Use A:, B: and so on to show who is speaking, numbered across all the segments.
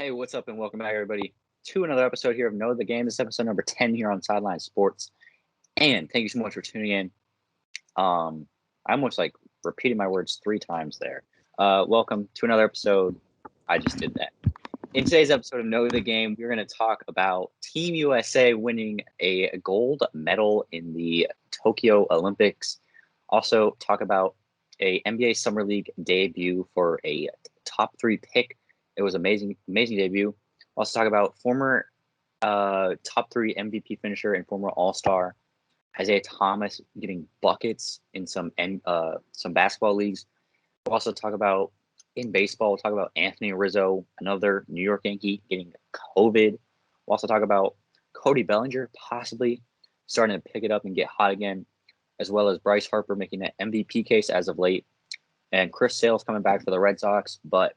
A: Hey, what's up, and welcome back, everybody, to another episode here of Know the Game. This is episode number 10 here on Sideline Sports. And thank you so much for tuning in. I almost repeated my words 3 times there. Welcome to another episode. I just did that. In today's episode of Know the Game, we're going to talk about Team USA winning a gold medal in the Tokyo Olympics. Also, talk about a NBA Summer League debut for a top 3 pick. It was amazing debut. Also talk about former top 3 MVP finisher and former All-Star Isaiah Thomas getting buckets in some basketball leagues. We'll also talk about in baseball. We'll talk about Anthony Rizzo, another New York Yankee, getting COVID. We'll also talk about Cody Bellinger possibly starting to pick it up and get hot again, as well as Bryce Harper making an MVP case as of late, and Chris Sale's coming back for the Red Sox, but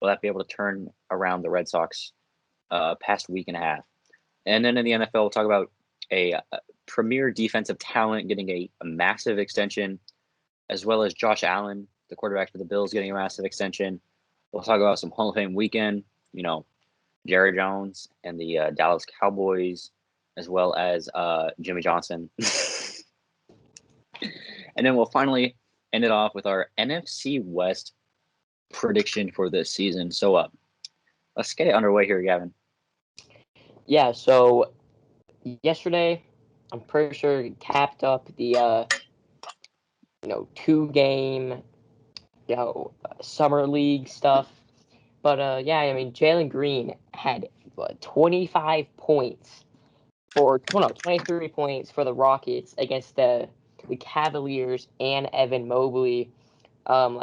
A: will that be able to turn around the Red Sox past week and a half? And then in the NFL, we'll talk about a premier defensive talent getting a massive extension, as well as Josh Allen, the quarterback for the Bills, getting a massive extension. We'll talk about some Hall of Fame weekend, Jerry Jones and the Dallas Cowboys, as well as Jimmy Johnson. And then we'll finally end it off with our NFC West prediction for this season. So let's get it underway here, Gavin.
B: Yeah, so yesterday, I'm pretty sure it capped up the 2-game summer league stuff. But Jalen Green had 25 points 23 points for the Rockets against the Cavaliers and Evan Mobley.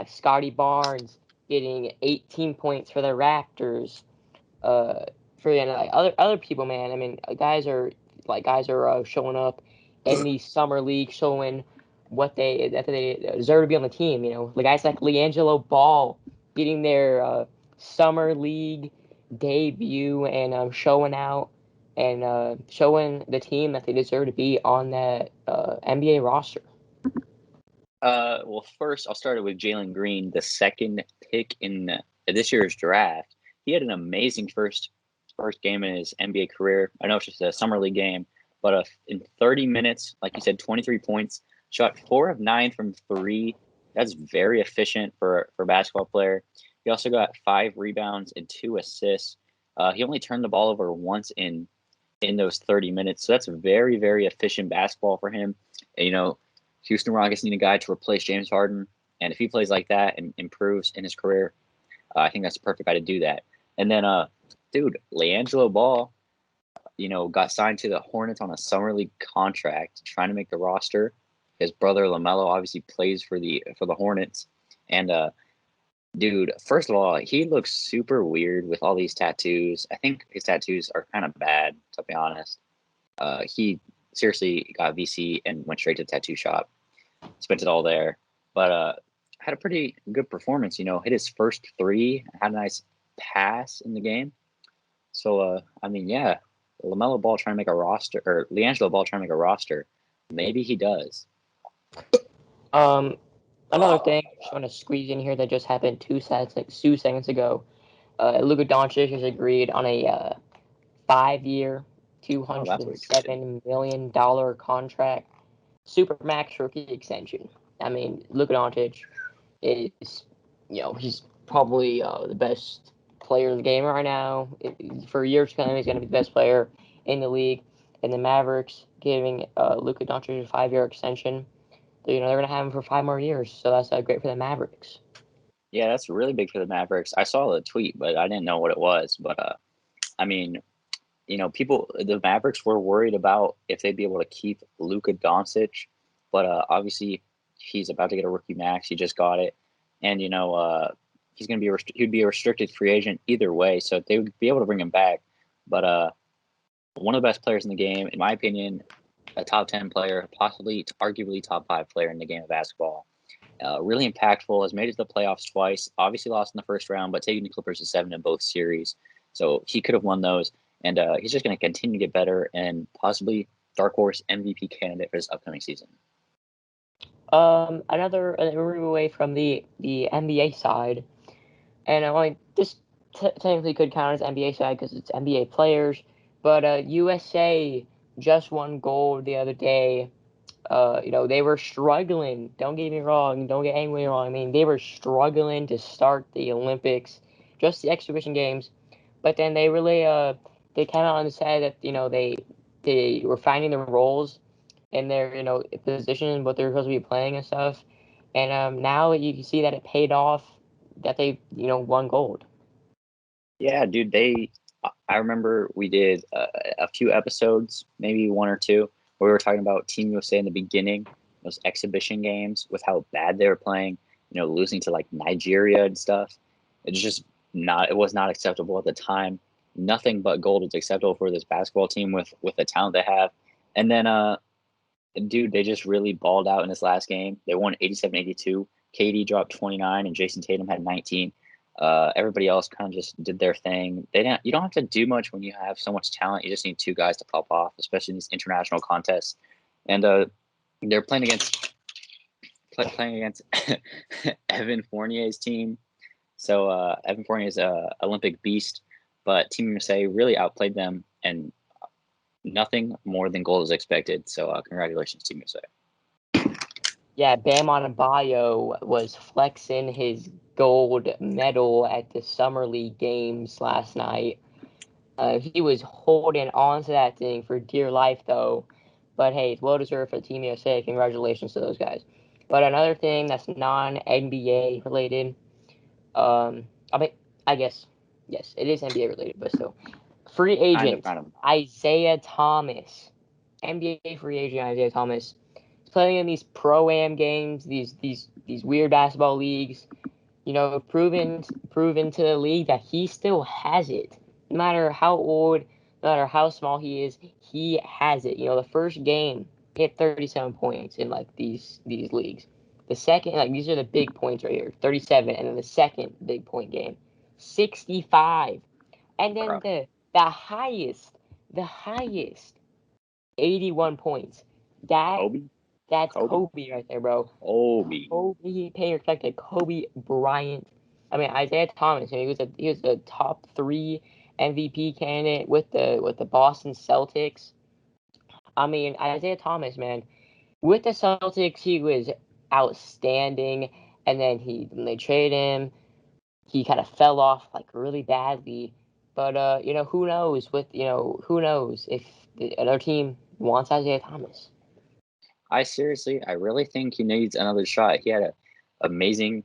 B: Scotty Barnes getting 18 points for the Raptors. For other people, man. I mean, guys are showing up in the summer league, showing what they deserve to be on the team. The guys like Liangelo Ball getting their summer league debut and showing out and showing the team that they deserve to be on that NBA roster.
A: Well, first, I'll start with Jalen Green, the second pick in this year's draft. He had an amazing first game in his NBA career. I know it's just a summer league game, but in 30 minutes, like you said, 23 points, shot 4 of 9 from 3. That's very efficient for a basketball player. He also got 5 rebounds and 2 assists. He only turned the ball over once in those 30 minutes, so that's very, very efficient basketball for him. And, Houston Rockets need a guy to replace James Harden, and if he plays like that and improves in his career, I think that's the perfect guy to do that. And then, Liangelo Ball, got signed to the Hornets on a summer league contract, trying to make the roster. His brother LaMelo obviously plays for the Hornets, and first of all, he looks super weird with all these tattoos. I think his tattoos are kind of bad, to be honest. He seriously got VC and went straight to the tattoo shop, spent it all there, but had a pretty good performance. Hit his first 3, had a nice pass in the game. So LaMelo Ball trying to make a roster, or Liangelo Ball trying to make a roster. Maybe he does.
B: Another thing I just want to squeeze in here that just happened 2 seconds ago. Luka Doncic has agreed on a 5-year, $207 million contract, supermax rookie extension. I mean, Luka Doncic is, he's probably the best player in the game right now. For years to come, he's going to be the best player in the league. And the Mavericks giving Luka Doncic a 5-year extension. They're going to have him for 5 more years, so that's great for the Mavericks.
A: Yeah, that's really big for the Mavericks. I saw the tweet, but I didn't know what it was. But the Mavericks were worried about if they'd be able to keep Luka Doncic, but obviously he's about to get a rookie max. He just got it, and he's going to he'd be a restricted free agent either way, so they would be able to bring him back. But one of the best players in the game, in my opinion, a top 10 player, possibly arguably top 5 player in the game of basketball. Really impactful, has made it to the playoffs twice, obviously lost in the first round, but taking the Clippers to 7 in both series. So he could have won those, and he's just going to continue to get better and possibly dark horse MVP candidate for this upcoming season.
B: Another move away from the NBA side, and this technically could count as NBA side because it's NBA players. But USA just won gold the other day. They were struggling. Don't get me wrong. Don't get anybody wrong. I mean, they were struggling to start the Olympics, just the exhibition games. But then they really they came out and said that they were finding their roles in their position, what they're supposed to be playing and stuff. And now you can see that it paid off. That they won gold.
A: Yeah, dude. I remember we did a few episodes, maybe one or two, where we were talking about Team USA in the beginning, those exhibition games with how bad they were playing, losing to like Nigeria and stuff. It's just it was not acceptable at the time. Nothing but gold was acceptable for this basketball team with the talent they have. And then, dude, they just really balled out in this last game. They won 87-82. KD dropped 29 and Jason Tatum had 19. Everybody else kind of just did their thing. You don't have to do much when you have so much talent. You just need two guys to pop off, especially in these international contests. And they're playing against Evan Fournier's team. So Evan Fournier is a Olympic beast, but Team USA really outplayed them, and nothing more than gold is expected. So congratulations, Team USA.
B: Yeah, Bam Adebayo was flexing his gold medal at the Summer League games last night. He was holding on to that thing for dear life, though. But hey, it's well deserved for Team USA. Congratulations to those guys. But another thing that's non-NBA related, I guess, yes, it is NBA related, but still. Free agent Isaiah Thomas, NBA free agent Isaiah Thomas, is playing in these pro-am games, these weird basketball leagues. Proven to the league that he still has it. No matter how old, no matter how small he is, he has it. The first game he hit 37 points in like these leagues. The second, like these are the big points right here, 37, and then the second big point game, 65, and then the highest, 81 points. That's Kobe right there, bro. Kobe, pay respect to Kobe Bryant. I mean, Isaiah Thomas. He was a top 3 MVP candidate with the Boston Celtics. I mean, Isaiah Thomas, man, with the Celtics, he was outstanding. And then when they traded him, he kind of fell off like really badly. But who knows? Who knows if another team wants Isaiah Thomas?
A: I really think he needs another shot. He had an amazing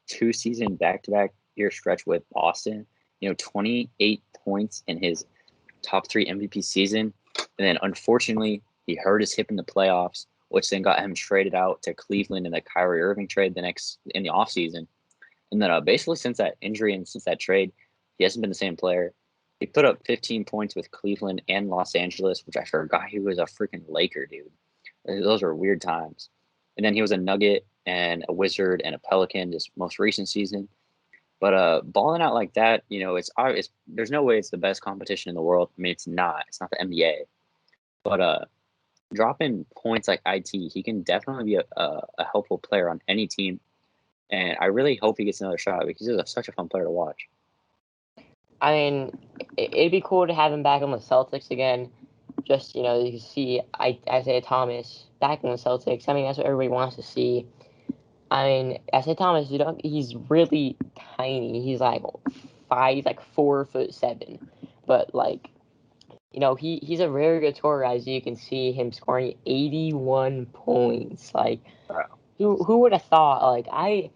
A: 2-season back-to-back year stretch with Boston. 28 points in his top 3 MVP season, and then unfortunately he hurt his hip in the playoffs, which then got him traded out to Cleveland in the Kyrie Irving trade in the offseason. And then basically since that injury and since that trade, he hasn't been the same player. He put up 15 points with Cleveland and Los Angeles, which I forgot he was a freaking Laker, dude. Those are weird times. And then he was a Nugget and a Wizard and a Pelican this most recent season. But balling out like that, it's there's no way it's the best competition in the world. I mean, it's not. It's not the NBA. But dropping points like IT, he can definitely be a helpful player on any team. And I really hope he gets another shot because he's such a fun player to watch.
B: I mean, it'd be cool to have him back on the Celtics again. Just, you can see Isaiah Thomas back in the Celtics. I mean, that's what everybody wants to see. I mean, Isaiah Thomas, he's really tiny. He's like 4'7". But, like, he's a very good scorer, as you can see him scoring 81 points. Like, who would have thought? Like, I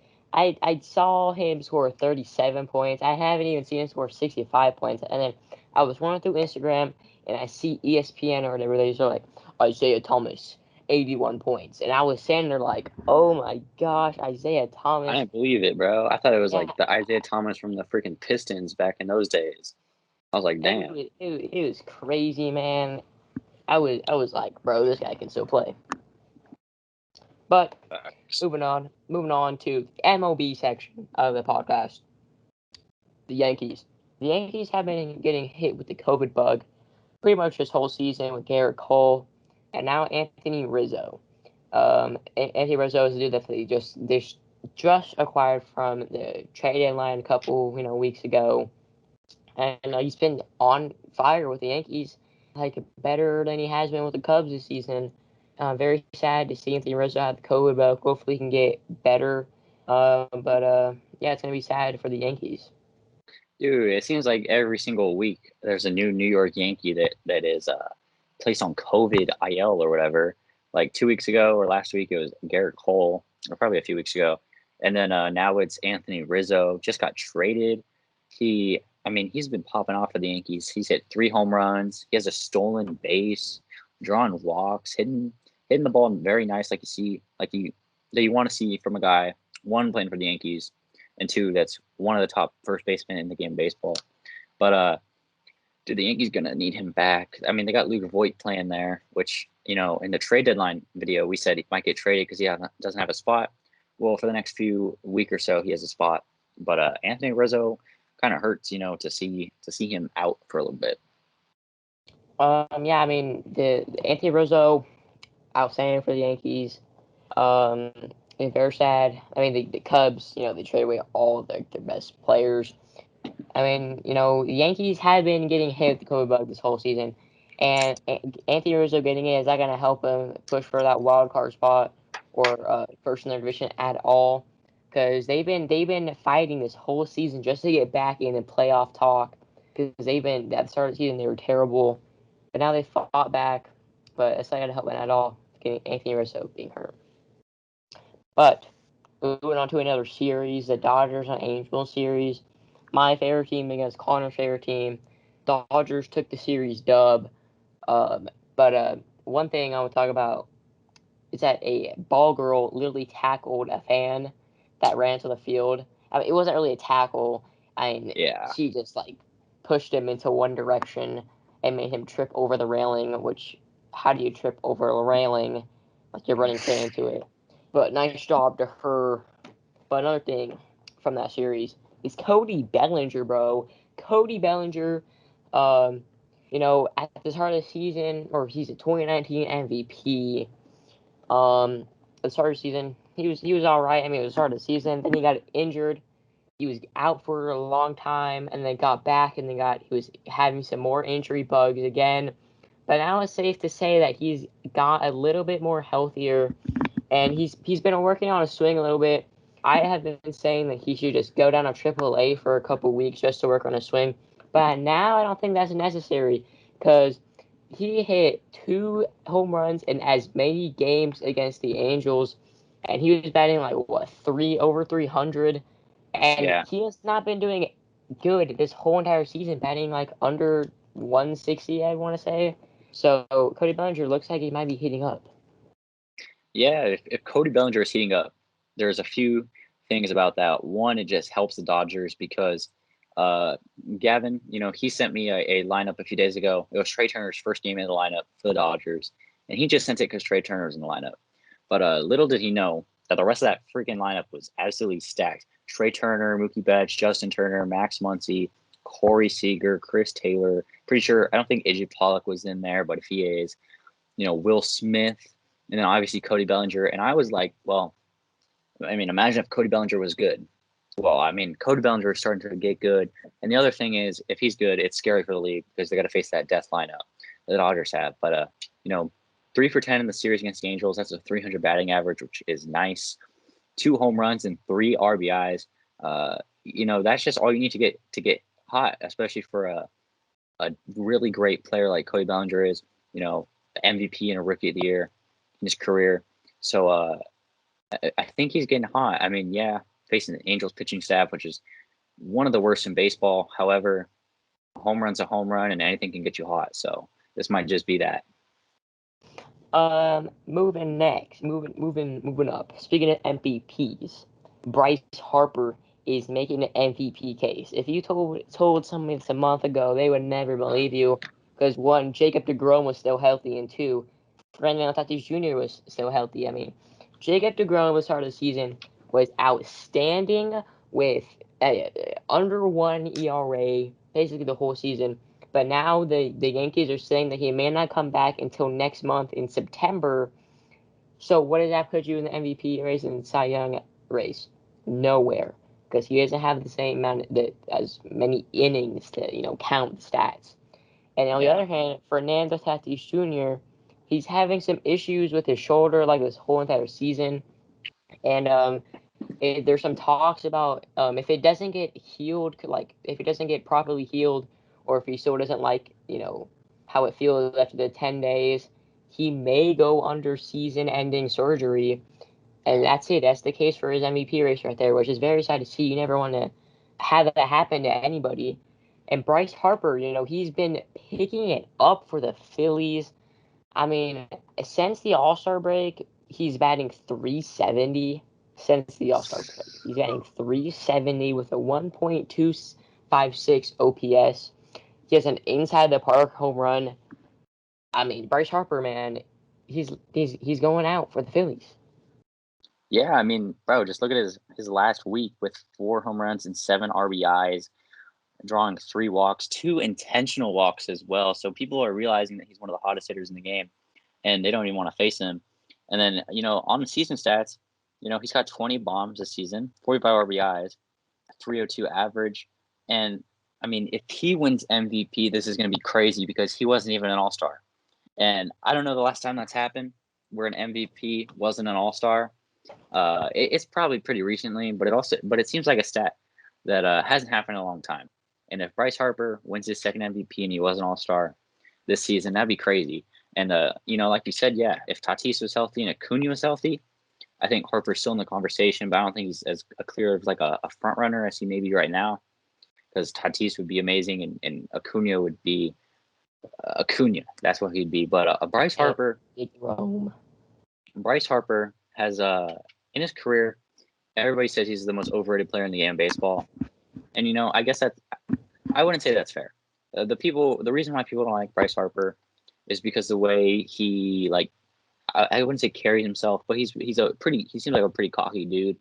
B: saw him score 37 points. I haven't even seen him score 65 points. And then I was running through Instagram, and I see ESPN or whatever. They just like, Isaiah Thomas, 81 points. And I was standing there like, oh my gosh, Isaiah Thomas.
A: I didn't believe it, bro. I thought it was like the Isaiah Thomas from the freaking Pistons back in those days. I was like, damn.
B: It was crazy, man. I was like, bro, this guy can still play. But moving on to the MLB section of the podcast. The Yankees. The Yankees have been getting hit with the COVID bug pretty much this whole season with Garrett Cole and now Anthony Rizzo. Anthony Rizzo is a dude that they just acquired from the trade deadline a couple weeks ago. and he's been on fire with the Yankees, like better than he has been with the Cubs this season. Very sad to see Anthony Rizzo have COVID, but hopefully he can get better. Yeah, it's gonna be sad for the Yankees.
A: Dude, it seems like every single week there's a new New York Yankee that is placed on COVID IL or whatever. Like 2 weeks ago or last week, it was Garrett Cole, or probably a few weeks ago. And then now it's Anthony Rizzo. Just got traded. He's been popping off for the Yankees. He's hit 3 home runs. He has a stolen base, drawn walks, hitting the ball very nice, like that you want to see from a guy, one, playing for the Yankees, and 2, that's one of the top first basemen in the game of baseball. But dude, the Yankees gonna need him back. I mean, they got Luka Voigt playing there, which, in the trade deadline video, we said he might get traded because he doesn't have a spot. Well, for the next few week or so, he has a spot. But Anthony Rizzo kind of hurts, to see him out for a little bit.
B: Yeah, I mean the Anthony Rizzo outstanding for the Yankees. It's very sad. I mean the Cubs, they trade away all of their best players. I mean, the Yankees have been getting hit with the COVID bug this whole season, and Anthony Rizzo getting it, is that going to help him push for that wild card spot or first in their division at all? Because they've been fighting this whole season just to get back in and playoff talk. Because they've been at the start of the season they were terrible, but now they fought back. But it's not going to help them at all. Getting Anthony Rizzo being hurt. But moving on to another series, the Dodgers and Angels series. My favorite team against Connor's favorite team. Dodgers took the series dub. But one thing I want to talk about is that a ball girl literally tackled a fan that ran to the field. I mean, it wasn't really a tackle.
A: Yeah.
B: She just pushed him into one direction and made him trip over the railing. Which, how do you trip over a railing? Like you're running straight into it. But nice job to her. But another thing from that series is Cody Bellinger, bro. Cody Bellinger, at the start of the season, or he's a 2019 MVP. At the start of the season, he was all right. I mean, at the start of the season, then he got injured. He was out for a long time, and then got back, and he was having some more injury bugs again. But now it's safe to say that he's got a little bit more healthier, and he's been working on his swing a little bit. I have been saying that he should just go down to AAA for a couple weeks just to work on his swing. But now I don't think that's necessary because he hit 2 home runs in as many games against the Angels, and he was batting over 300, and
A: Yeah.
B: he has not been doing good this whole entire season, batting under 160, I want to say. So Cody Bellinger looks like he might be heating up.
A: Yeah, if Cody Bellinger is heating up, there's a few things about that. One, it just helps the Dodgers because Gavin, he sent me a lineup a few days ago. It was Trey Turner's first game in the lineup for the Dodgers, and he just sent it because Trey Turner was in the lineup. But little did he know that the rest of that freaking lineup was absolutely stacked. Trey Turner, Mookie Betts, Justin Turner, Max Muncy, Corey Seager, Chris Taylor. Pretty sure, I don't think AJ Pollock was in there, but if he is, Will Smith, and then obviously Cody Bellinger. And I was like, well, imagine if Cody Bellinger was good. Well, Cody Bellinger is starting to get good. And the other thing is, if he's good, it's scary for the league because they got to face that death lineup the Dodgers have. But 3 for 10 in the series against the Angels. That's a 300 batting average, which is nice. 2 home runs and 3 RBIs. That's just all you need to get hot, especially for a really great player like Cody Bellinger is. MVP and a Rookie of the Year in his career. So I think he's getting hot. Facing the Angels pitching staff, which is one of the worst in baseball. However, a home run's a home run, and anything can get you hot. So this might just be that.
B: Moving up. Speaking of MVPs, Bryce Harper is making an MVP case. If you told someone this a month ago, they would never believe you. Because 1, Jacob deGrom was still healthy, and 2, Fernando Tatis Jr. was still healthy. Jacob deGrom at the start of the season was outstanding with under 1 ERA basically the whole season. But now the Yankees are saying that he may not come back until next month in September. So what does that put you in the MVP race and Cy Young race? Nowhere. because he doesn't have the same amount as many innings to count the stats. And on the other hand, Fernando Tatis Jr., he's having some issues with his shoulder like this whole entire season. And there's some talks about if it doesn't get healed, like if it doesn't get properly healed, or if he still doesn't like, how it feels after the 10 days, he may go under season-ending surgery. And that's it. That's the case for his MVP race right there, which is very sad to see. You never want to have that happen to anybody. And Bryce Harper, he's been picking it up for the Phillies. I mean, since the All-Star break, he's batting .370 since the All-Star break. He's batting .370 with a 1.256 OPS. He has an inside-the-park home run. I mean, Bryce Harper, man, he's going out for the Phillies.
A: Yeah, I mean, bro, just look at his last week with 4 home runs and 7 RBIs, drawing 3 walks, 2 intentional walks as well. So people are realizing that he's one of the hottest hitters in the game, and they don't even want to face him. And then, on the season stats, he's got 20 bombs this season, 45 RBIs, 302 average. And, I mean, if he wins MVP, this is going to be crazy because he wasn't even an all-star. And I don't know the last time that's happened where an MVP wasn't an all-star. It's probably pretty recently, but it seems like a stat that hasn't happened in a long time. And if Bryce Harper wins his second MVP and he was an all-star this season, that'd be crazy. And like you said, yeah, if Tatis was healthy and Acuna was healthy, I think Harper's still in the conversation, but I don't think he's as clear of like a front runner as he may be right now. Because Tatis would be amazing and Acuna would be Acuna. That's what he'd be. But Bryce Harper has in his career, everybody says he's the most overrated player in the game of baseball. And I guess I wouldn't say that's fair. The reason why people don't like Bryce Harper is because the way he I wouldn't say carries himself, but he seems like a pretty cocky dude.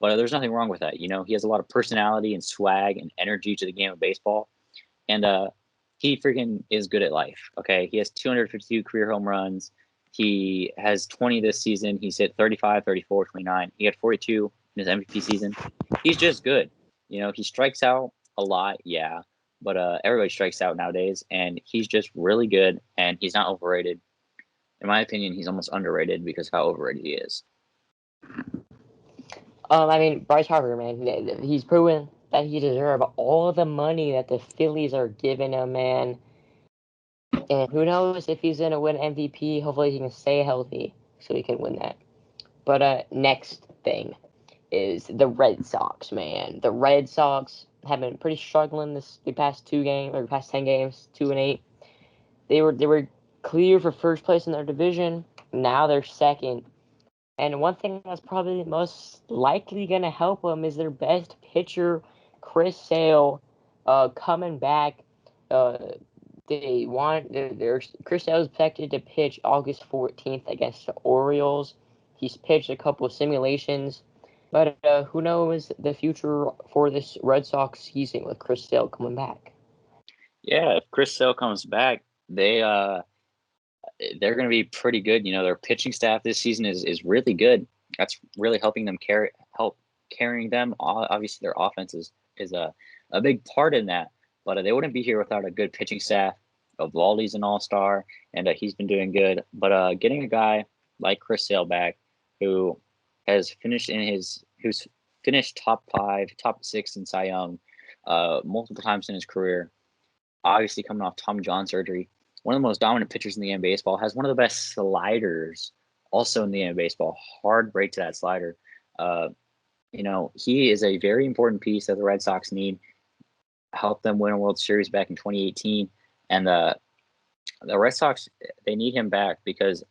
A: But there's nothing wrong with that. He has a lot of personality and swag and energy to the game of baseball. And he freaking is good at life. Okay. He has 252 career home runs. He has 20 this season. He's hit 35, 34, 29. He had 42 in his MVP season. He's just good. He strikes out a lot. Yeah. But everybody strikes out nowadays. And he's just really good. And he's not overrated. In my opinion, he's almost underrated because of how overrated he is.
B: I mean, Bryce Harper, man, he's proven that he deserves all the money that the Phillies are giving him, man. And who knows if he's going to win MVP. Hopefully he can stay healthy so he can win that. But next thing is the Red Sox, man. The Red Sox have been pretty struggling the past 10 games, 2-8. They were clear for first place in their division. Now they're second. And one thing that's probably most likely going to help them is their best pitcher, Chris Sale, coming back. Chris Sale is expected to pitch August 14th against the Orioles. He's pitched a couple of simulations, but who knows the future for this Red Sox season with Chris Sale coming back?
A: Yeah, if Chris Sale comes back, they're going to be pretty good. Their pitching staff this season is really good. That's really helping them carrying them. Obviously, their offense is a big part in that. But they wouldn't be here without a good pitching staff. Evaldi's an all-star, and he's been doing good. But getting a guy like Chris Sale back, who's finished top 5, top 6 in Cy Young multiple times in his career, obviously coming off Tommy John surgery, one of the most dominant pitchers in the game of baseball, has one of the best sliders also in the game of baseball. Hard break to that slider. He is a very important piece that the Red Sox need. Helped them win a World Series back in 2018. And the Red Sox, they need him back because,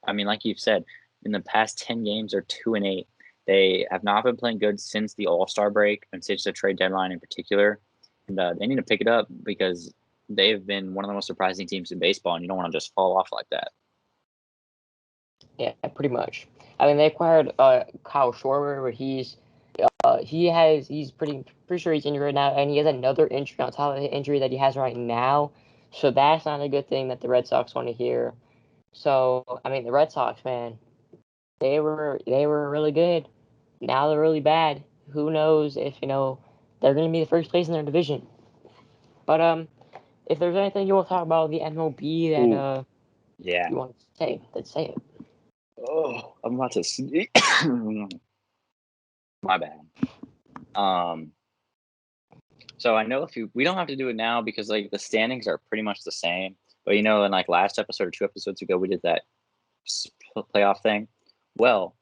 A: I mean, like you've said, in the past 10 games, they're 2-8. They have not been playing good since the All-Star break and since the trade deadline in particular. And they need to pick it up because they've been one of the most surprising teams in baseball, and you don't want to just fall off like that.
B: Yeah, pretty much. I mean, they acquired Kyle Schwarber, but he's pretty sure he's injured right now, and he has another injury on top of the injury that he has right now. So that's not a good thing that the Red Sox want to hear. So I mean, the Red Sox, man, they were really good. Now they're really bad. who knows if they're going to be the first place in their division. But if there's anything you want to talk about the MLB that
A: yeah,
B: you want to say, let's say it.
A: Oh, I'm about to sneeze. My bad. So I know we don't have to do it now because like the standings are pretty much the same. But in like last episode or 2 episodes ago, we did that playoff thing. Well,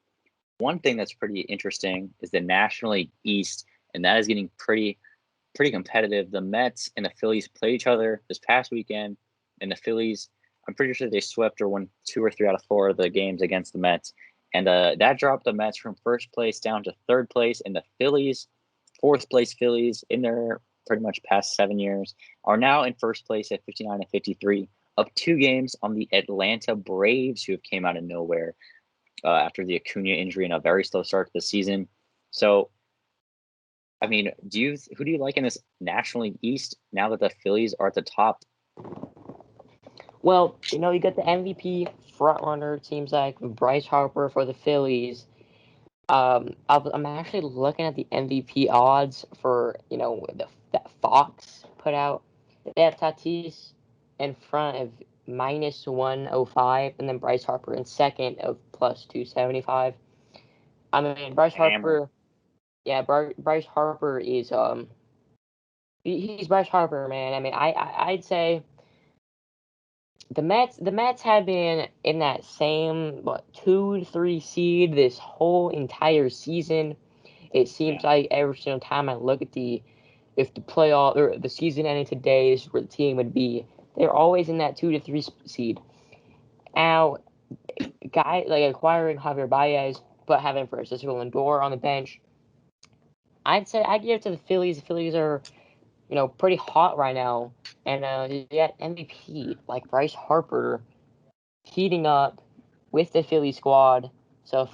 A: one thing that's pretty interesting is the National League East, and that is getting pretty competitive. The Mets and the Phillies played each other this past weekend, and the Phillies, I'm pretty sure they swept or won 2 or 3 out of 4 of the games against the Mets, and that dropped the Mets from first place down to third place, and the Phillies, fourth place Phillies in their pretty much past 7 years, are now in first place at 59 and 53, up 2 games on the Atlanta Braves, who have came out of nowhere after the Acuna injury and a very slow start to the season. So, I mean, who do you like in this National League East now that the Phillies are at the top?
B: Well, you got the MVP frontrunner. It seems like Bryce Harper for the Phillies. I'm actually looking at the MVP odds for that Fox put out. They have Tatis in front of -105, and then Bryce Harper in second of +275. I mean, Bryce Harper. Yeah, Bryce Harper is he's Bryce Harper, man. I mean, I'd say the Mets have been in that same 2 to 3 seed this whole entire season. It seems like every single time I look at if the playoff or the season ended today, this is where the team would be. They're always in that 2 to 3 seed. Now, guy like acquiring Javier Baez, but having Francisco Lindor on the bench, I'd say I give it to the Phillies. The Phillies are pretty hot right now, and you got MVP like Bryce Harper heating up with the Philly squad. So I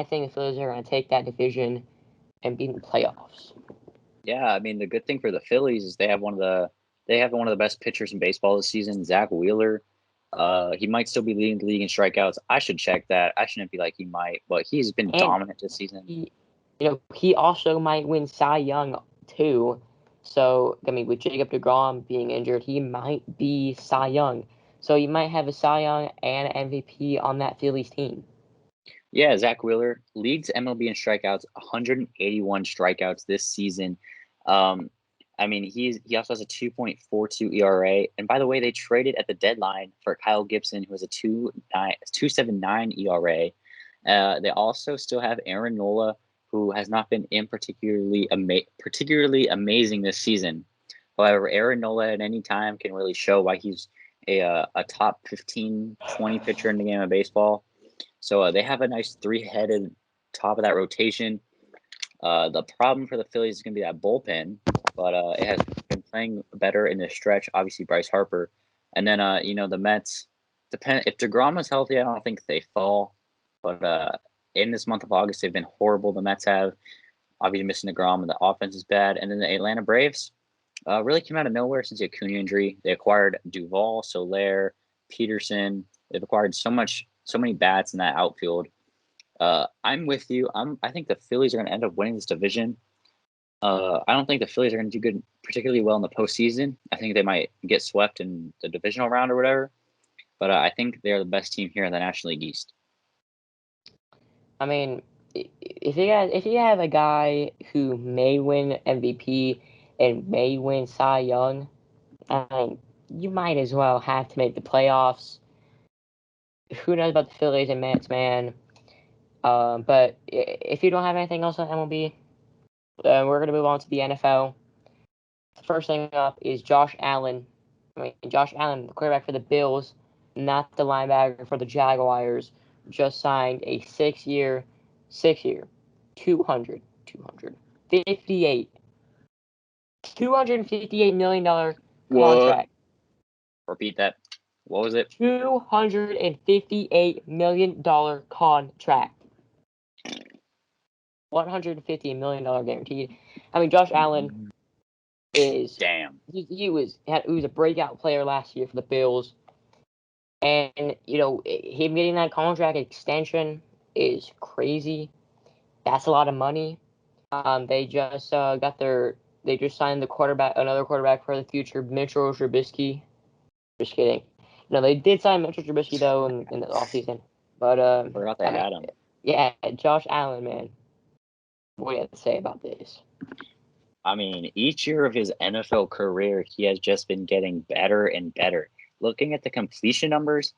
B: think the Phillies are gonna take that division and be in the playoffs.
A: Yeah, I mean the good thing for the Phillies is they have one of the best pitchers in baseball this season, Zach Wheeler. He might still be leading the league in strikeouts. I should check that. I shouldn't be like he might, but he's been dominant this season.
B: He also might win Cy Young too. So I mean, with Jacob deGrom being injured, he might be Cy Young. So you might have a Cy Young and MVP on that Phillies team.
A: Yeah, Zach Wheeler leads MLB in strikeouts, 181 strikeouts this season. I mean, he also has a 2.42 ERA. And by the way, they traded at the deadline for Kyle Gibson, who has a 2.79 ERA. They also still have Aaron Nola, who has not been particularly amazing this season. However, Aaron Nola at any time can really show why he's a top 15, 20 pitcher in the game of baseball. So they have a nice 3-headed top of that rotation. The problem for the Phillies is going to be that bullpen, but it has been playing better in the stretch. Obviously, Bryce Harper, and then the Mets. If DeGrom is healthy, I don't think they fall. But in this month of August, they've been horrible. The Mets have obviously missing DeGrom, and the offense is bad. And then the Atlanta Braves really came out of nowhere since the Acuna injury. They acquired Duvall, Soler, Peterson. They've acquired so many bats in that outfield. I'm with you. I think the Phillies are going to end up winning this division. I don't think the Phillies are going to do good, particularly well in the postseason. I think they might get swept in the divisional round or whatever. But I think they're the best team here in the National League East.
B: I mean, if you have a guy who may win MVP and may win Cy Young, I mean, you might as well have to make the playoffs. Who knows about the Phillies and Mets, man? But if you don't have anything else on MLB, we're going to move on to the NFL. First thing up is Josh Allen. Josh Allen, the quarterback for the Bills, not the linebacker for the Jaguars, just signed a 6-year, 258 million dollar contract.
A: Repeat that. What was it?
B: $258 million contract. $150 million guaranteed. I mean, Josh Allen is he was a breakout player last year for the Bills, and him getting that contract extension is crazy. That's a lot of money. They just they just signed another quarterback for the future, Mitchell Trubisky. Just kidding. No, they did sign Mitchell Trubisky though in the offseason. But
A: Forgot they had him.
B: Yeah, Josh Allen, man. What do you have to say about this?
A: I mean, each year of his NFL career, he has just been getting better and better. Looking at the completion numbers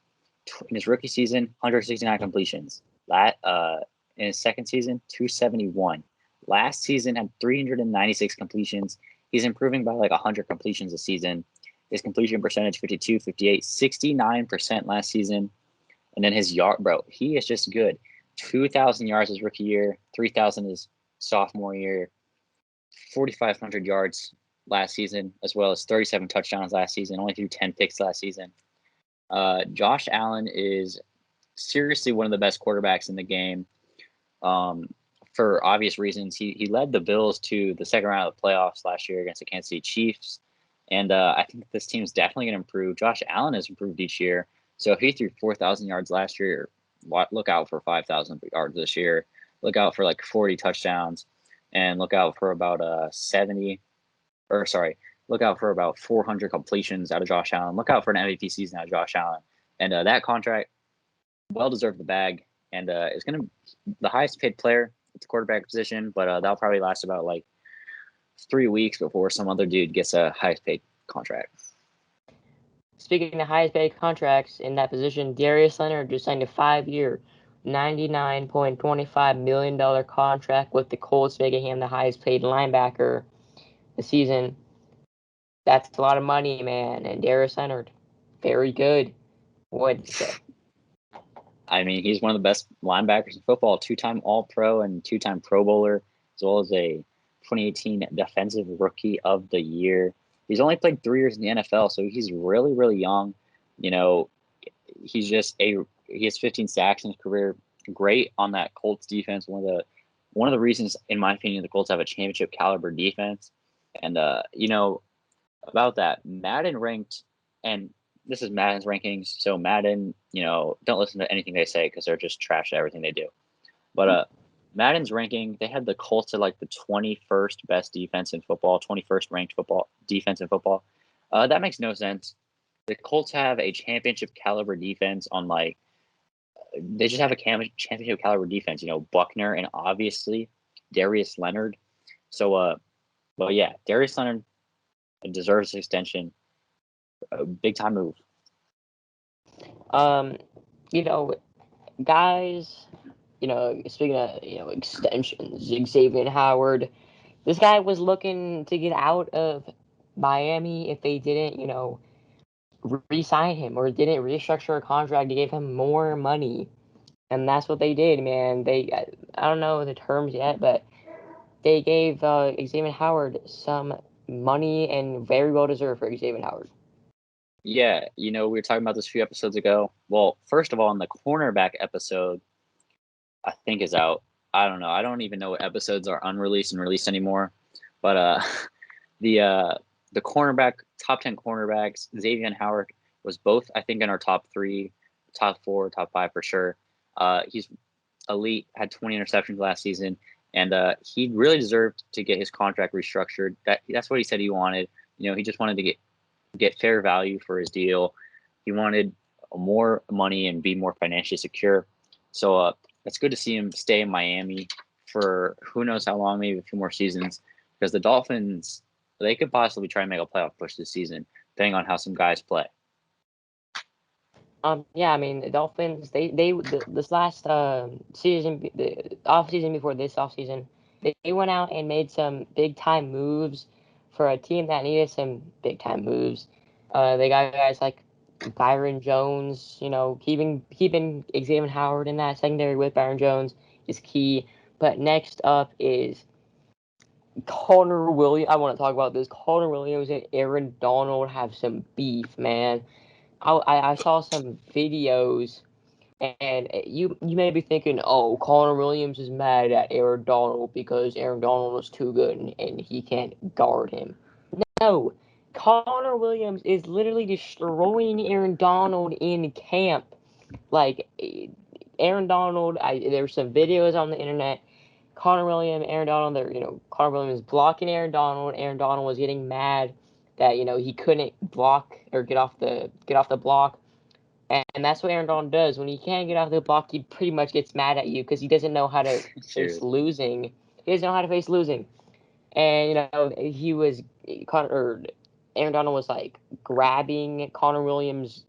A: in his rookie season, 169 completions. In his second season, 271. Last season had 396 completions. He's improving by like 100 completions a season. His completion percentage 52, 58, 69% last season. And then his yard, bro, he is just good. 2,000 yards his rookie year, 3,000 his sophomore year, 4,500 yards last season, as well as 37 touchdowns last season, only threw 10 picks last season. Josh Allen is seriously one of the best quarterbacks in the game. For obvious reasons, he led the Bills to the second round of the playoffs last year against the Kansas City Chiefs. And I think this team is definitely going to improve. Josh Allen has improved each year. So if he threw 4,000 yards last year, look out for 5,000 yards this year. Look out for like 40 touchdowns. And look out for about look out for about 400 completions out of Josh Allen. Look out for an MVP season out of Josh Allen. And that contract, well deserved the bag. And it's going to be the highest paid player at the quarterback position, but that'll probably last about like 3 weeks before some other dude gets a highest paid contract.
B: Speaking of highest paid contracts in that position, Darius Leonard just signed a 5-year, $99.25 million contract with the Colts, making him the highest paid linebacker this season. That's a lot of money, man. And Darius Leonard, very good. What did you say?
A: I mean, he's one of the best linebackers in football, 2-time All-Pro and 2-time Pro Bowler, as well as a 2018 Defensive Rookie of the Year. He's only played 3 years in the NFL, so he's really, really young. You know, he has 15 sacks in his career. Great on that Colts defense. One of the reasons, in my opinion, the Colts have a championship caliber defense. And about that, Madden ranked, and this is Madden's rankings. So Madden, don't listen to anything they say because they're just trash at everything they do. But Madden's ranking, they had the Colts at like the 21st best defense in football, 21st ranked football defense in football. That makes no sense. The Colts have a championship caliber defense on they just have a championship caliber defense. Buckner and obviously Darius Leonard. So, but yeah, Darius Leonard deserves extension. A big time move.
B: Guys, speaking of, extensions, Xavier Howard, this guy was looking to get out of Miami if they didn't, re-sign him or didn't restructure a contract to give him more money. And that's what they did, man. I don't know the terms yet, but they gave Xavier Howard some money, and very well deserved for Xavier Howard.
A: Yeah, we were talking about this a few episodes ago. Well, first of all, in the cornerback episode, I think is out. I don't know. I don't even know what episodes are unreleased and released anymore. But the cornerback, top 10 cornerbacks, Xavier Howard was both, I think, in our top 3, top 4, top 5 for sure. He's elite, had 20 interceptions last season, and he really deserved to get his contract restructured. That's what he said he wanted. He just wanted to get fair value for his deal. He wanted more money and be more financially secure. So it's good to see him stay in Miami for who knows how long, maybe a few more seasons, because the Dolphins, they could possibly try and make a playoff push this season, depending on how some guys play.
B: Yeah, I mean, the Dolphins, this last season, the off season before this off season, they went out and made some big time moves for a team that needed some big time moves. They got guys like Byron Jones. Keeping Xavier Howard in that secondary with Byron Jones is key. But next up is Connor Williams. I want to talk about this. Connor Williams and Aaron Donald have some beef, man. I saw some videos, and you may be thinking, oh, Connor Williams is mad at Aaron Donald because Aaron Donald is too good and he can't guard him. No, Connor Williams is literally destroying Aaron Donald in camp. Like, Aaron Donald, there's some videos on the internet. Connor Williams, Aaron Donald, Connor Williams blocking Aaron Donald. Aaron Donald was getting mad that he couldn't block or get off the block. And that's what Aaron Donald does. When he can't get off the block, he pretty much gets mad at you because he doesn't know how to face losing. He doesn't know how to face losing. And Aaron Donald was like grabbing Connor Williams'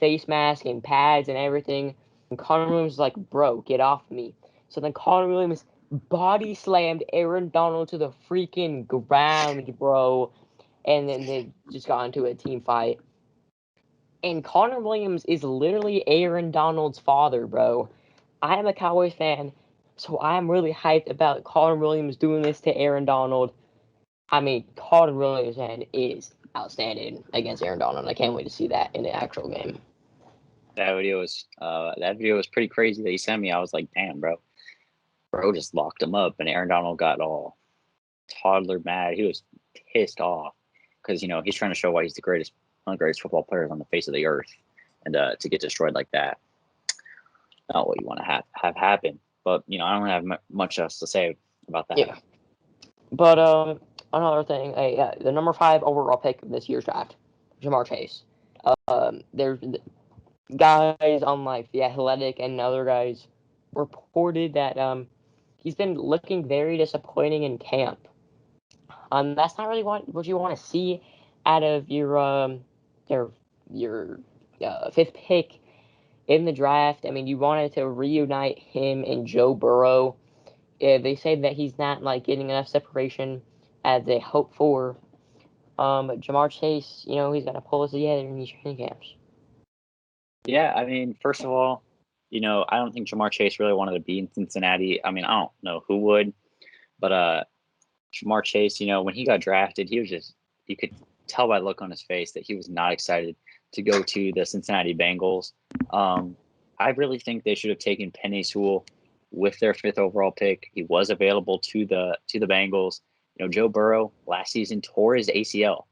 B: face mask and pads and everything. And Connor Williams was like, "Bro, get off me." So then Connor Williams body slammed Aaron Donald to the freaking ground, bro. And then they just got into a team fight. And Connor Williams is literally Aaron Donald's father, bro. I am a Cowboys fan, so I'm really hyped about Connor Williams doing this to Aaron Donald. I mean, Connor Williams, man, is outstanding against Aaron Donald. I can't wait to see that in the actual game.
A: That video was pretty crazy that he sent me. I was like, damn, bro just locked him up, and Aaron Donald got all toddler mad. He was pissed off because he's trying to show why he's one of the greatest football players on the face of the earth, and to get destroyed like that, not what you want to have happen. But I don't have much else to say about that.
B: Yeah. But another thing, the number 5 overall pick of this year's draft, Ja'Marr Chase. There's guys on like The Athletic and other guys reported that he's been looking very disappointing in camp. That's not really what you want to see out of your 5th pick in the draft. I mean, you wanted to reunite him and Joe Burrow. They say that he's not like getting enough separation as they hope for. But Ja'Marr Chase, he's got to pull us together in these training camps.
A: Yeah, I mean, first of all, I don't think Ja'Marr Chase really wanted to be in Cincinnati. I mean, I don't know who would, but Ja'Marr Chase, when he got drafted, he was you could tell by the look on his face that he was not excited to go to the Cincinnati Bengals. I really think they should have taken Penei Sewell with their 5th overall pick. He was available to the Bengals. Joe Burrow last season tore his ACL.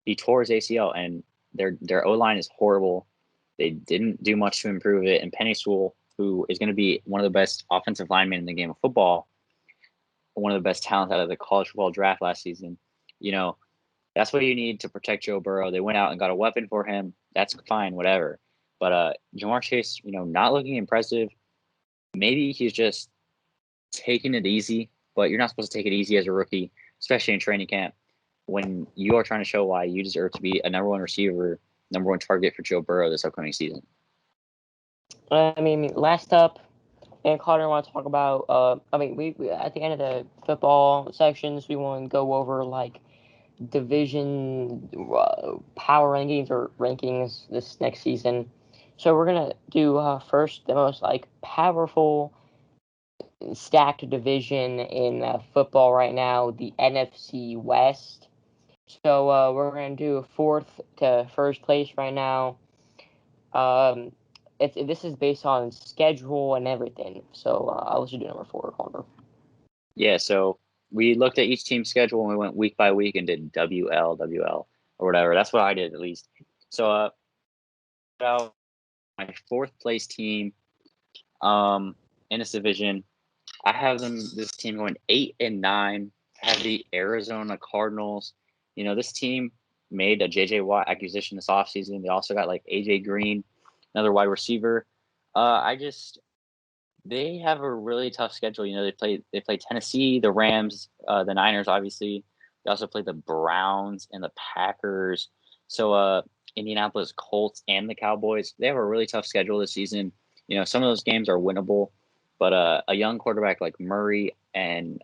A: He tore his ACL, and their O-line is horrible. They didn't do much to improve it. And Penei Sewell, who is going to be one of the best offensive linemen in the game of football, one of the best talents out of the college football draft last season, that's what you need to protect Joe Burrow. They went out and got a weapon for him. That's fine, whatever. But Ja'Marr Chase, not looking impressive. Maybe he's just taking it easy, but you're not supposed to take it easy as a rookie, especially in training camp, when you are trying to show why you deserve to be a number 1 receiver, number 1 target for Joe Burrow this upcoming season.
B: I mean, last up, and Connor, I want to talk about. We at the end of the football sections, we want to go over like division power rankings or rankings this next season. So we're gonna do first the most like powerful stacked division in football right now, the NFC West. So we're going to do 4th to 1st place right now. This is based on schedule and everything. So I'll let you do number 4, Connor.
A: Yeah, so we looked at each team's schedule and we went week by week and did WL, or whatever. That's what I did, at least. So my 4th place team in this division, I have this team going 8-9. I have the Arizona Cardinals. This team made a J.J. Watt acquisition this offseason. They also got like A.J. Green, another wide receiver. They have a really tough schedule. They play Tennessee, the Rams, the Niners, obviously. They also play the Browns and the Packers. So Indianapolis Colts and the Cowboys. They have a really tough schedule this season. Some of those games are winnable, but a young quarterback like Murray and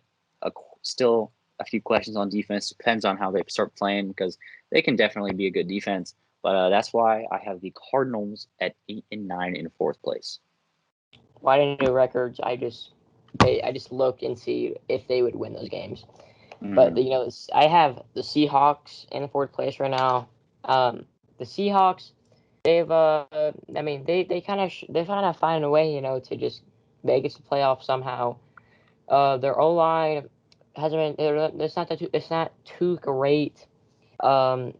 A: still a few questions on defense. Depends on how they start playing, because they can definitely be a good defense. But that's why I have the Cardinals at 8-9 in 4th place.
B: Well, I didn't do records. I just looked and see if they would win those games. But I have the Seahawks in 4th place right now. The Seahawks, they've they kind of find a way to just make it to playoffs somehow. Their O-line hasn't been. It's not too great. It's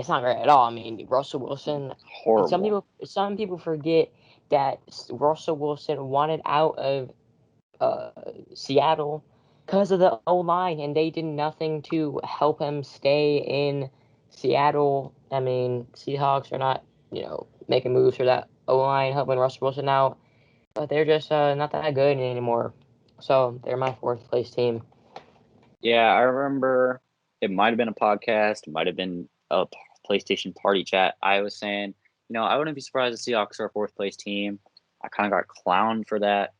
B: not great at all. I mean, Russell Wilson.
A: Horrible.
B: Some people forget that Russell Wilson wanted out of Seattle because of the O-line, and they did nothing to help him stay in Seattle. I mean, Seahawks are not, making moves for that O-line, helping Russell Wilson out, but they're just not that good anymore. So they're my fourth place team.
A: Yeah, I remember it might have been a podcast, it might have been a PlayStation party chat. I was saying, I wouldn't be surprised if Seahawks are a fourth place team. I kind of got clowned for that.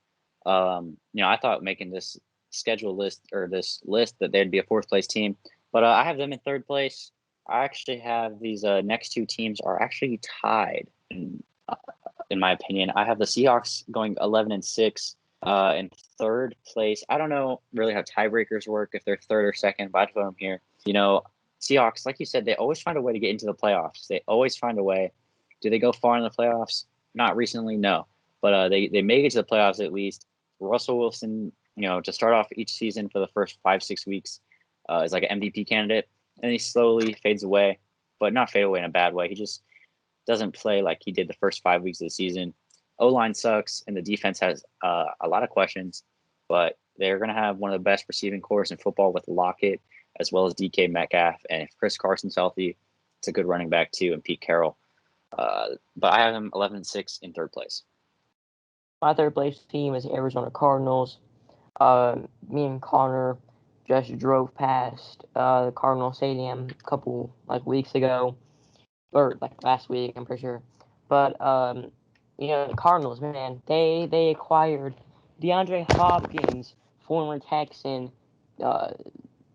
A: I thought making this schedule list or this list that they'd be a fourth place team, but I have them in third place. I actually have these next two teams are actually tied. In my opinion, I have the Seahawks going 11-6 in third place. I don't know really how tiebreakers work if they're third or second, but I put them here. Seahawks, like you said, they always find a way to get into the playoffs. They always find a way. Do they go far in the playoffs? Not recently, no. But they make it to the playoffs at least. Russell Wilson, to start off each season for the first 5-6 weeks, is like an MVP candidate, and he slowly fades away, but not fade away in a bad way. He just doesn't play like he did the first 5 weeks of the season. O-line sucks, and the defense has a lot of questions, but they're going to have one of the best receiving corps in football with Lockett as well as DK Metcalf. And if Chris Carson's healthy, it's a good running back too, and Pete Carroll. But I have them 11-6 in third place.
B: My third place team is Arizona Cardinals. Me and Connor just drove past the Cardinal Stadium a couple weeks ago, or last week, I'm pretty sure. But the Cardinals, man, they acquired DeAndre Hopkins, former Texan,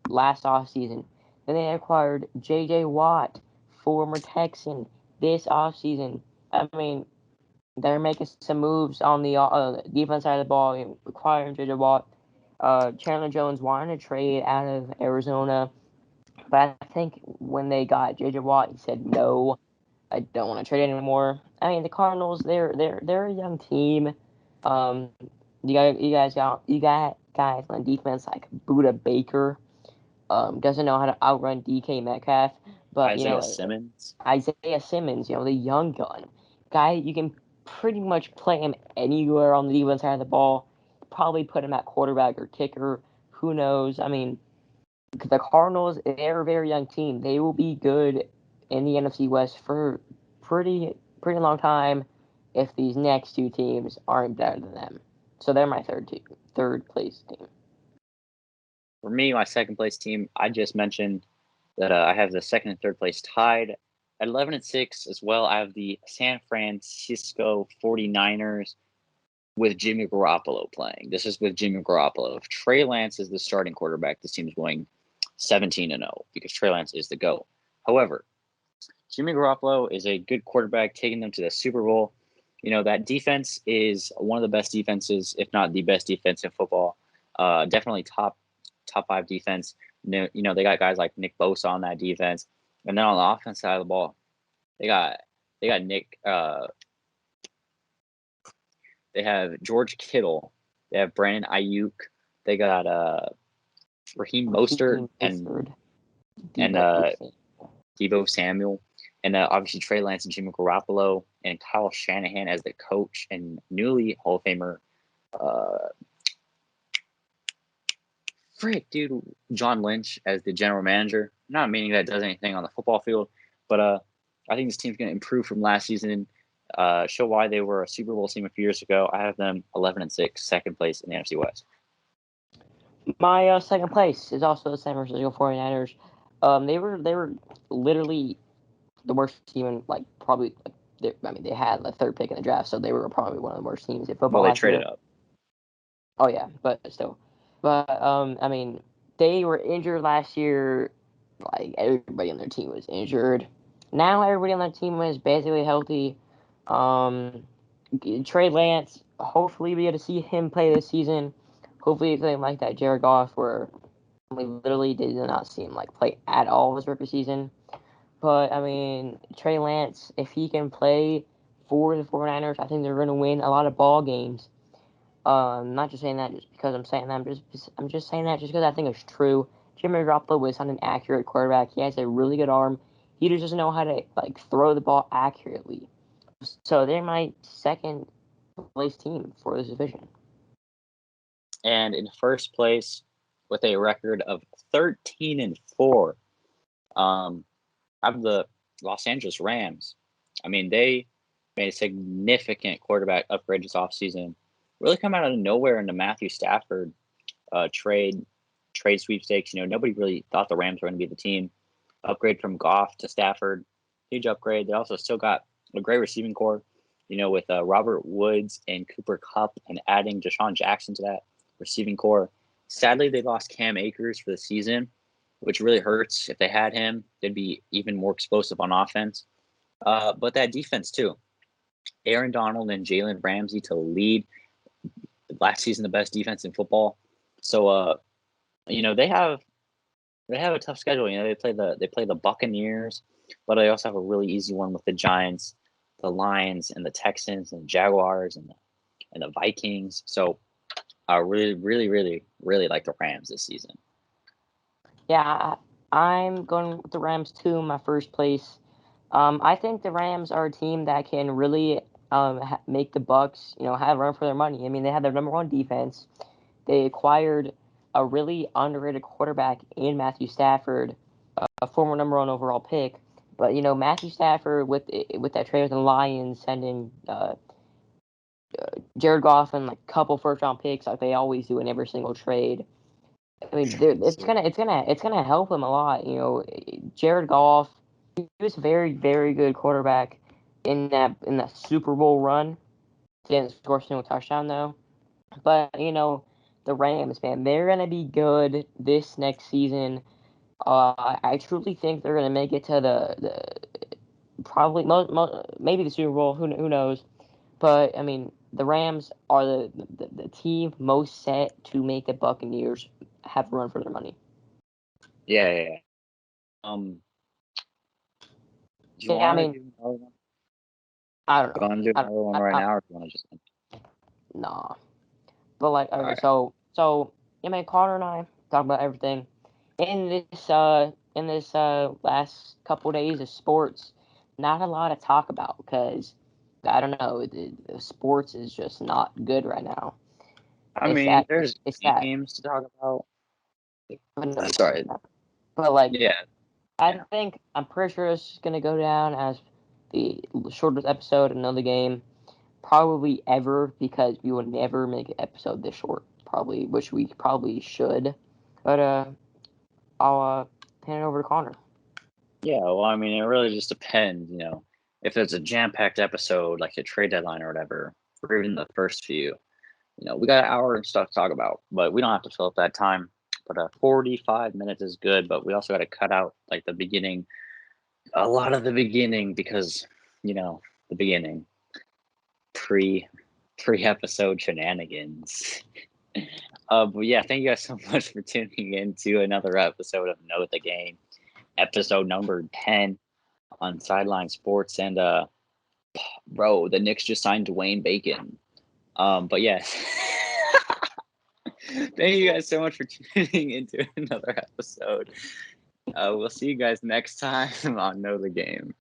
B: last offseason. Then they acquired J.J. Watt, former Texan, this offseason. I mean, they're making some moves on the defense side of the ball, acquiring J.J. Watt. Chandler Jones wanted to trade out of Arizona, but I think when they got J.J. Watt, he said no. I don't want to trade anymore. I mean, the Cardinals, they're a young team. You got guys on defense like Buda Baker. Doesn't know how to outrun DK Metcalf, but
A: Isaiah Simmons,
B: the young gun guy, you can pretty much play him anywhere on the defense side of the ball. Probably put him at quarterback or kicker. Who knows? I mean, the Cardinals, they're a very young team. They will be good in the NFC West for pretty long time if these next two teams aren't better than them. So they're my third place team.
A: For me, my second place team, I just mentioned that I have the second and third place tied at 11-6 as well. I have the San Francisco 49ers with Jimmy Garoppolo playing. This is with Jimmy Garoppolo. If Trey Lance is the starting quarterback, this team is going 17-0 because Trey Lance is the GOAT. However, Jimmy Garoppolo is a good quarterback, taking them to the Super Bowl. That defense is one of the best defenses, if not the best defense in football. Definitely top 5 defense. They got guys like Nick Bosa on that defense, and then on the offense side of the ball, they got Nick. They have George Kittle. They have Brandon Ayuk. They got Raheem Mostert and Deebo Samuel, and obviously Trey Lance and Jimmy Garoppolo and Kyle Shanahan as the coach and newly Hall of Famer. John Lynch as the general manager. Not meaning that does anything on the football field, but I think this team's going to improve from last season. Show why they were a Super Bowl team a few years ago. I have them 11-6, second place in the NFC West.
B: My second place is also the San Francisco 49ers. They were literally the worst team in they had the third pick in the draft, so they were probably one of the worst teams in football.
A: Well, they traded up.
B: Oh yeah, but still. But they were injured last year. Like everybody on their team was injured. Now everybody on their team is basically healthy. Trey Lance, hopefully we get to see him play this season. Hopefully it's something like that Jared Goff, where we literally did not see him play at all this rookie season. But I mean, Trey Lance, if he can play for the 49ers, I think they're going to win a lot of ball games. I'm not just saying that just because I'm saying that. I'm just saying that just because I think it's true. Jimmy Garoppolo is not an accurate quarterback. He has a really good arm. He just doesn't know how to throw the ball accurately. So they're my second place team for this division.
A: And in first place with a record of 13-4, have the Los Angeles Rams. I mean, they made a significant quarterback upgrade this offseason. Really come out of nowhere in the Matthew Stafford trade sweepstakes. Nobody really thought the Rams were going to be the team. Upgrade from Goff to Stafford, huge upgrade. They also still got a great receiving core, with Robert Woods and Cooper Kupp, and adding Deshaun Jackson to that receiving core. Sadly, they lost Cam Akers for the season, which really hurts. If they had him, they'd be even more explosive on offense. But that defense too. Aaron Donald and Jalen Ramsey to lead last season the best defense in football. So they have a tough schedule. They play the Buccaneers, but they also have a really easy one with the Giants, the Lions, and the Texans, and the Jaguars, and the Vikings. So I really, really, really, really like the Rams this season.
B: Yeah, I'm going with the Rams too in my first place. I think the Rams are a team that can really make the Bucs, have a run for their money. I mean, they have their number one defense. They acquired a really underrated quarterback in Matthew Stafford, a former number one overall pick. But Matthew Stafford with that trade with the Lions, sending Jared Goff and like a couple first round picks like they always do in every single trade. I mean, it's gonna help him a lot. Jared Goff, he was a very, very good quarterback in that Super Bowl run. Didn't score a single touchdown though. But the Rams, man, they're gonna be good this next season. I truly think they're gonna make it to the probably maybe the Super Bowl. Who knows? But I mean, the Rams are the team most set to make the Buccaneers have a run for their money.
A: Yeah. Do you want to do another one?
B: I don't know.
A: Do you want to do another one right now, or do you want to just?
B: Nah. But like, okay,
A: Right.
B: so Connor and I talk about everything in this last couple days of sports. Not a lot to talk about because I don't know. The sports is just not good right now.
A: I mean, there's
B: It's that.
A: games to talk about.
B: No,
A: Sorry.
B: but like,
A: Yeah.
B: I'm pretty sure it's gonna go down as the shortest episode of another game, probably ever, because we would never make an episode this short, probably, which we probably should. But I'll hand it over to Connor.
A: Yeah. Well, I mean, it really just depends. If it's a jam-packed episode like a trade deadline or whatever, or even the first few. We got an hour and stuff to talk about, but we don't have to fill up that time. But 45 minutes is good, but we also got to cut out like the beginning, a lot of the beginning, because the beginning pre-episode shenanigans. But yeah, thank you guys so much for tuning in to another episode of Know the Game, episode number 10 on Sideline Sports. And bro, the Knicks just signed Dwayne Bacon. But yeah. Thank you guys so much for tuning into another episode. We'll see you guys next time on Know the Game.